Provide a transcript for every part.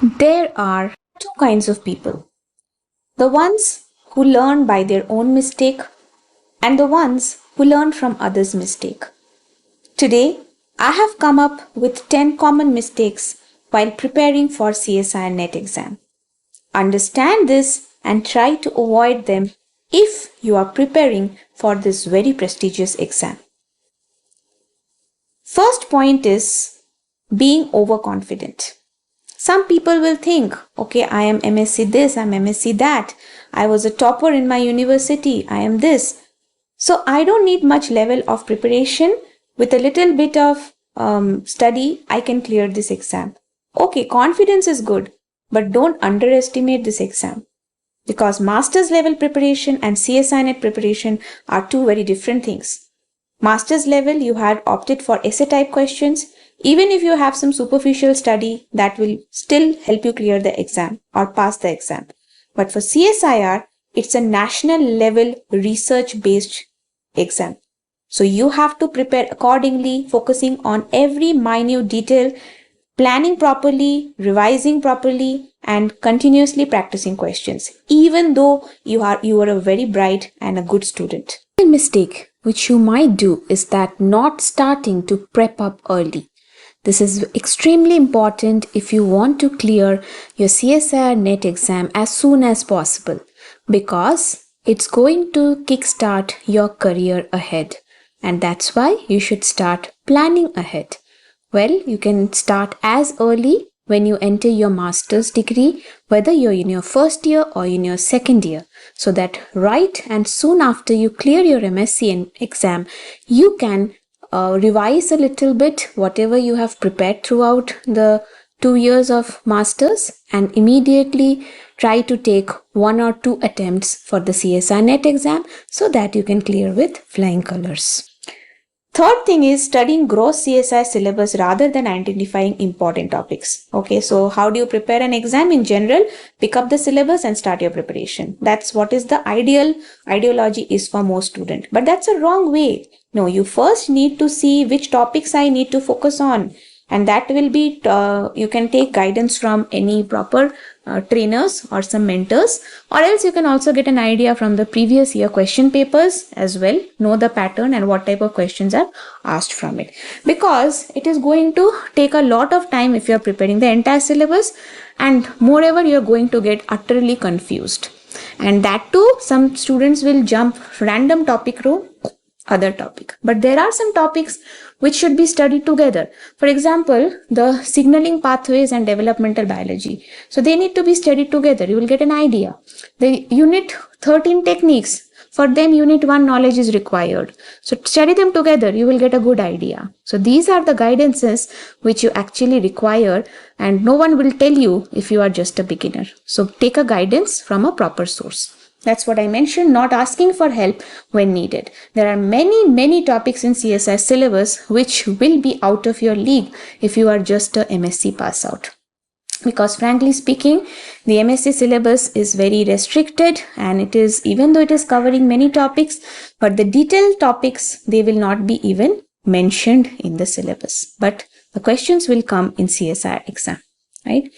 There are two kinds of people: the ones who learn by their own mistake and the ones who learn from others' mistake. Today, I have come up with 10 common mistakes while preparing for CSIR NET exam. Understand this and try to avoid them if you are preparing for this very prestigious exam. First point is being overconfident. Some people will think, okay, I am MSc this, I'm MSc that, I was a topper in my university, I am this. So I don't need much level of preparation. With a little bit of study, I can clear this exam. Okay, confidence is good, but don't underestimate this exam. Because master's level preparation and CSIR NET preparation are two very different things. Master's level, you had opted for essay type questions. Even if you have some superficial study, that will still help you clear the exam or pass the exam. But for CSIR, it's a national level research based exam. So you have to prepare accordingly, focusing on every minute detail, planning properly, revising properly, and continuously practicing questions, even though you are a very bright and a good student. A mistake which you might do is that not starting to prep up early. This is extremely important if you want to clear your CSIR NET exam as soon as possible, because it's going to kickstart your career ahead, and that's why you should start planning ahead. Well, you can start as early when you enter your master's degree, whether you're in your first year or in your second year, so that right and soon after you clear your MSc exam, you can revise a little bit whatever you have prepared throughout the 2 years of masters and immediately try to take 1 or 2 attempts for the CSIR NET exam so that you can clear with flying colors. Third thing is studying gross CSIR syllabus rather than identifying important topics. Okay, so how do you prepare an exam in general? Pick up the syllabus and start your preparation. That's what is the ideology is for most students. But that's a wrong way. No, you first need to see which topics I need to focus on. And that will be, you can take guidance from any proper trainers or some mentors, or else you can also get an idea from the previous year question papers as well, know the pattern and what type of questions are asked from it, because it is going to take a lot of time if you are preparing the entire syllabus, and moreover you are going to get utterly confused, and that too some students will jump random topic row other topic. But there are some topics which should be studied together. For example, the signaling pathways and developmental biology. So they need to be studied together. You will get an idea. The unit 13 techniques, for them unit 1 knowledge is required. So study them together, you will get a good idea. So these are the guidances which you actually require, and no one will tell you if you are just a beginner. So take a guidance from a proper source. That's what I mentioned, not asking for help when needed. There are many topics in CSIR syllabus which will be out of your league if you are just a MSc pass out. Because frankly speaking, the MSc syllabus is very restricted, and it is, even though it is covering many topics, but the detailed topics, they will not be even mentioned in the syllabus. But the questions will come in CSIR exam, right?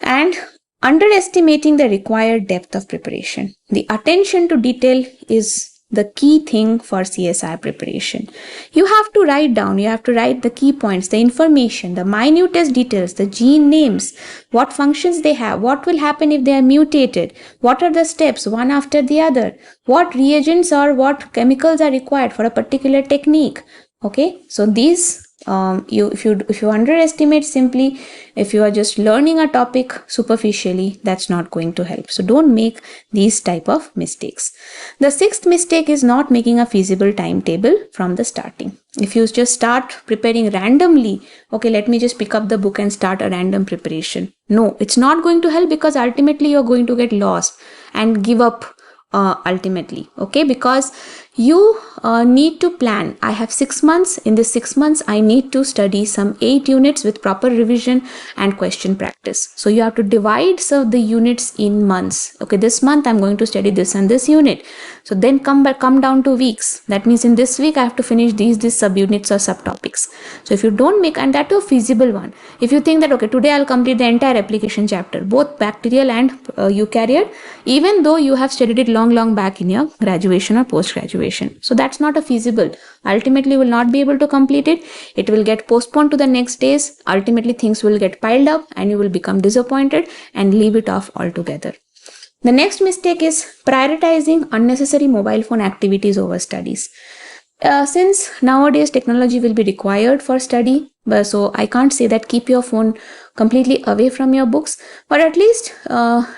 And underestimating the required depth of preparation. The attention to detail is the key thing for CSIR preparation. You have to write down, you have to write the key points, the information, the minutest details, the gene names, what functions they have, what will happen if they are mutated, what are the steps one after the other, what reagents or what chemicals are required for a particular technique. Okay, so these if you underestimate, simply if you are just learning a topic superficially, that's not going to help. So don't make these type of mistakes. The sixth mistake is not making a feasible timetable from the starting. If you just start preparing randomly, okay, let me just pick up the book and start a random preparation. No, it's not going to help, because ultimately you're going to get lost and give up ultimately, okay, because you need to plan. I have 6 months. In this 6 months, I need to study some 8 units with proper revision and question practice. So you have to divide the units in months. Okay, this month I'm going to study this and this unit. So then come down to weeks. That means in this week I have to finish these subunits or subtopics. So if you don't make, and that a feasible one. If you think that okay, today I'll complete the entire application chapter, both bacterial and eukaryote, even though you have studied it long back in your graduation or post-graduation. So that's not a feasible. Ultimately, you will not be able to complete it. It will get postponed to the next days. Ultimately, things will get piled up and you will become disappointed and leave it off altogether. The next mistake is prioritizing unnecessary mobile phone activities over studies. Since nowadays technology will be required for study, so I can't say that keep your phone completely away from your books, but at least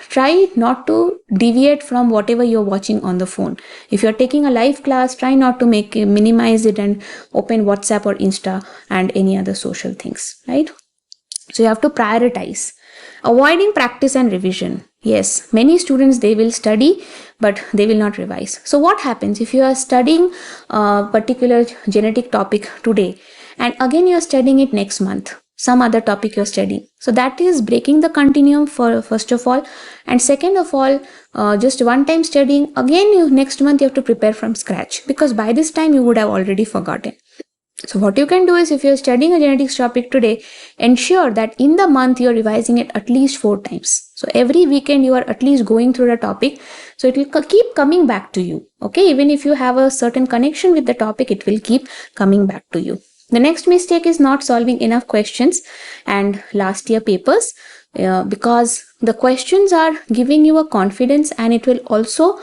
try not to deviate from whatever you're watching on the phone. If you're taking a live class, try not to minimize it and open WhatsApp or Insta and any other social things, right? So you have to prioritize. Avoiding practice and revision. Yes, many students, they will study, but they will not revise. So what happens if you are studying a particular genetic topic today, and again you are studying it next month, some other topic you're studying? So that is breaking the continuum for first of all, and second of all, just one time studying, again next month you have to prepare from scratch, because by this time you would have already forgotten. So what you can do is, if you're studying a genetics topic today, ensure that in the month you're revising it at least 4 times. So every weekend you are at least going through the topic. So it will keep coming back to you. Okay, even if you have a certain connection with the topic, it will keep coming back to you. The next mistake is not solving enough questions and last year papers, because the questions are giving you a confidence, and it will also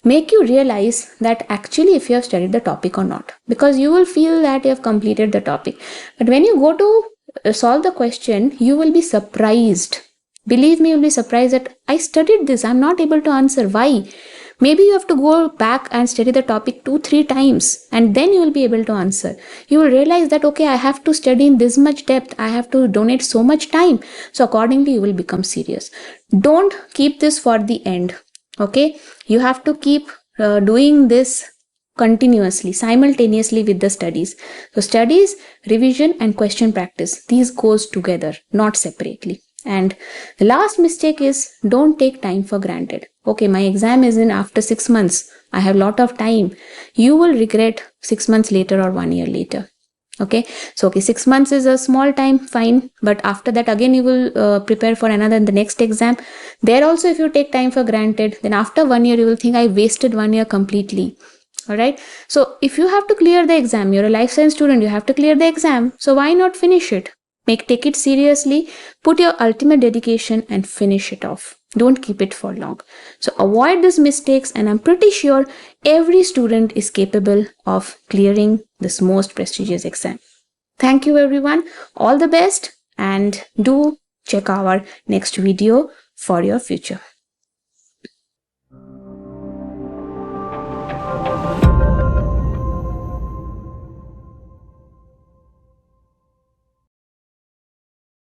make you realize that actually if you have studied the topic or not, because you will feel that you have completed the topic. But when you go to solve the question, you will be surprised. Believe me, you'll be surprised that I studied this, I'm not able to answer. Why? Maybe you have to go back and study the topic 2-3 times, and then you will be able to answer. You will realize that, okay, I have to study in this much depth, I have to donate so much time. So accordingly, you will become serious. Don't keep this for the end. Okay, you have to keep doing this continuously, simultaneously with the studies. So studies, revision and question practice, these goes together, not separately. And the last mistake is, don't take time for granted. Okay, my exam is in after 6 months, I have lot of time. You will regret 6 months later or 1 year later. Okay, so 6 months is a small time, fine, but after that again you will prepare for the next exam. There also, if you take time for granted, then after 1 year you will think I wasted 1 year completely. All right, so if you have to clear the exam, you're a life science student, you have to clear the exam, so why not finish it? Take it seriously, put your ultimate dedication and finish it off. Don't keep it for long. So avoid these mistakes, and I'm pretty sure every student is capable of clearing this most prestigious exam. Thank you everyone. All the best, and do check our next video for your future.